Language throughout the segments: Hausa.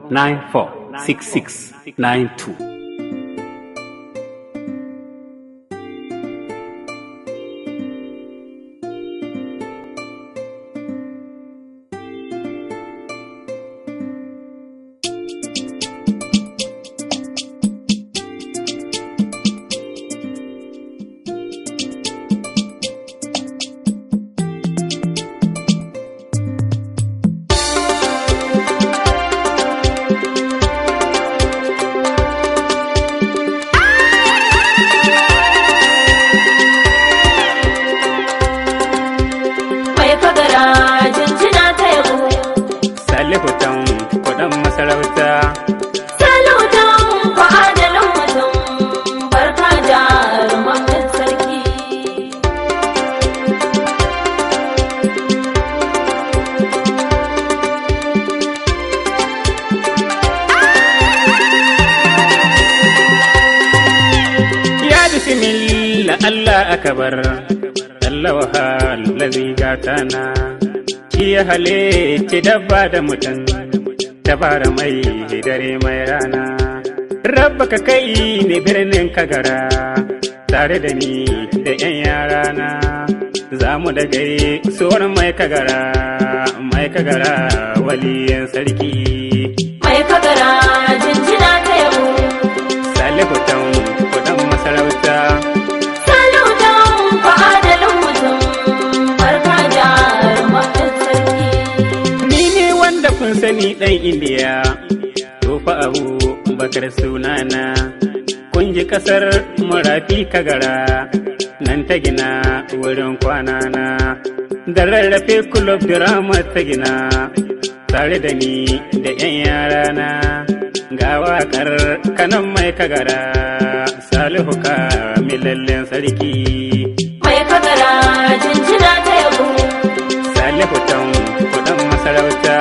946692. Salihutan kuɗin masarauta. Salutan ku adalin mutum, barka jarumin sarki. Ya bismillah Allah akabar, Allah wahal lazi gatana. Shi ya halicci dabba da mutum, dabara mai dare mai rana. Rabba ka kai ni birnin Kagara, tare da ni da 'yan yarana. Za mu da gai suwar mai Kagara waliyan sarki. Mai Kagara jinjina ta yabo. Salihutan kuɗin masarauta. Salutan ku adalin mutum, barka jarumin sarki. Ni ne wanda kun sani ɗan Indiya, Tofa Abu Bakar sunana. Kun ji ƙasar Marafi Kagara, nan ta gina wurin kwanana. Da rarrafe kulob drama ta gina, tare da ni da 'yan yarana. Ga waƙar kanan mai Kagara, Salihu Kamilallen sarki. Mai Kagara jinjina ta yabo. Salihutan kuɗin masarauta.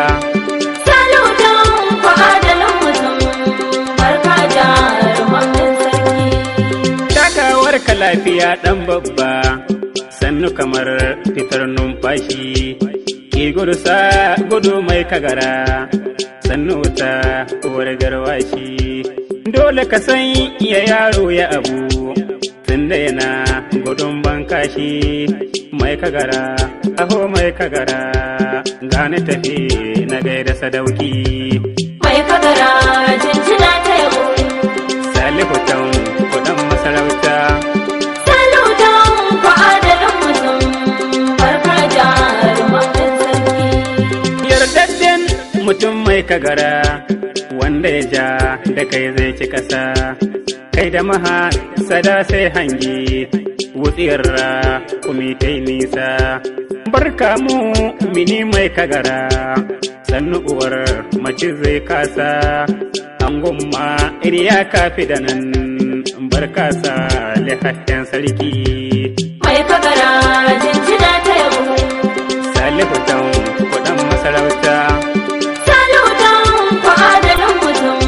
Salutan ku adalin mutum, barka jarumin sarki. Takawar ka lafiya ɗan babba, sannu kamar fitar numfashi. Ki gudu mai Kagara, sannu wuta uwar garwashi. Dole ka san iya yaro ya abu, tunda yana gudun bankashi. Mai Kagara, aho mai Kagara, gane tafi na gaida sadauki. Mai Kagara jinjina ta yabo. Salihutan kuɗin masarauta. Salutan ku adalin mutum, barka jarumin sarki. Yardadden mutum mai Kagara, wanda ya ja da kai zai ci ƙasa. Kai da maha sada sai hangi, wutsiyar kumi ta nisa. Barka mu mini mai Kagara, sannu uwar mace zai kasa. Angon ma iriya kafi da nan, barka sa lihatten sarki. Mai Kagara jinjina ta yabo. Salihutan kuɗin masarauta. Salutan ku adalin mutum,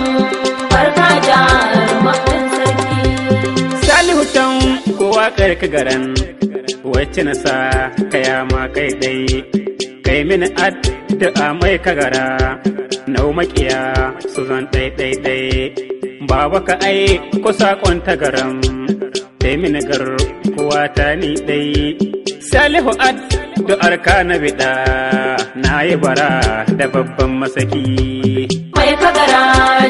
barka jarumin sarki. Salihutan kowa Kagaran, wacce na sa kaya ma kai ɗai. Kai mini addu'a mai Kagara, nau makiya su zan ɗai. Baba ka ai ku saƙon tagaram, kai mini gar kowa ta ni ɗai. Salihu addu'ar ka na biɗa, na yi bara da babban masaki. Mai Kagara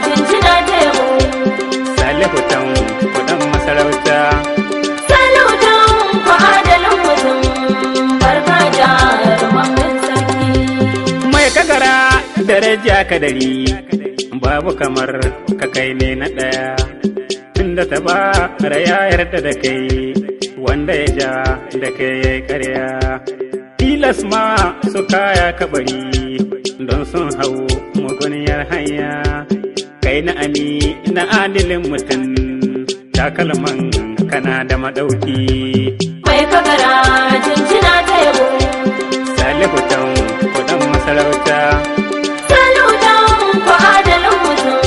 jinjina ta yabo. Salihutan kuɗin masarauta. Salutan ku adalin mutum, barka jarumin sarki. Mai Kagara daraja ka dari, babu kamar ka kai ne na ɗaya. Tunda ta ba ya yarda da kai, wanda ya ja da kai ya yi ƙarya. Tilas ma su kaya kabari, don sun hau muguniyar hanya. Kai na ami na adilin mutum, takalman kana da maɗauki. Mai Kagara jinjina ta yabo. Salihutan kuɗin masarauta. Salutan ku adalin mutum,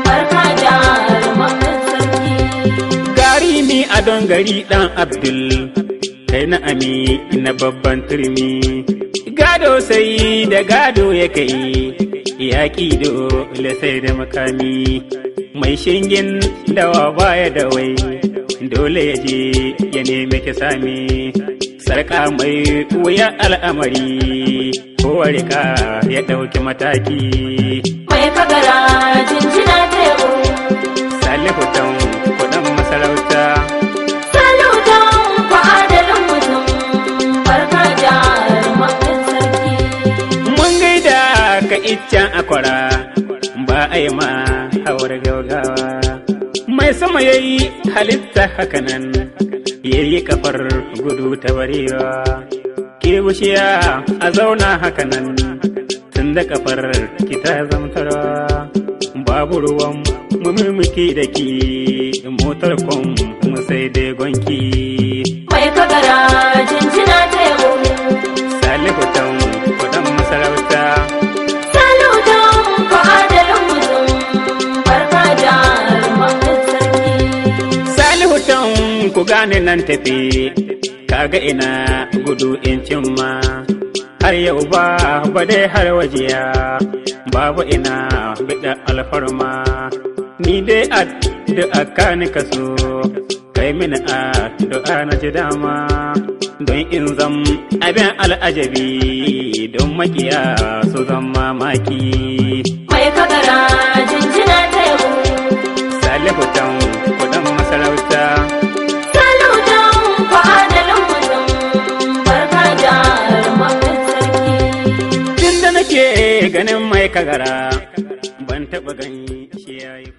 barka jarumin sarki. Gari mi a don gari ɗan Abdul, kai na ami na babban turmi. Gado sai da gado ya kai, yaƙi dole sai da makami, mai shingin dawa baya da wai, dole ya je ya nemi ki sami, sarƙa mai wuya al'amari, kowa rika ya ɗauki mataki. Mai kagara jinjina tebo. Salihu dan kuɗin masarauta. Salihu dan adalin mutum, barka jarumin sarki. Mun gaida ka iccen akwara, ba a yi ma hawar gaugawa. Mai sama ya yi halitta hakanan, ya yi kafar gudu ta barewa. Ke bushiya a zauna hakanan, tun da kafar ki ta zamtarwa. Babu ruwan mummuki da ki, motar kwan mu sai dai gonki. Mai kagara jinjina tebo. Salihu dan kuɗin masarauta. Salihu dan adalin mutum, barka jarumin sarki. Salihu dan ku gane nan tafi, kaga ina gudu in cimma. Har yau ba dai har wajiya, babu ina bida alfarma. Ni dai addu'a ka ni kaso, kai mini addu'a na ji dama. Don in zam abin al'ajabi, don makiya su zan mamaki. Mai kagara jinjina tebo. Salihu dan kuɗin masarauta. Salihu dan adalin mutum, barka jarumin sarki. Tun da nake ganin mai kagara, ban taɓa gani shi ya yi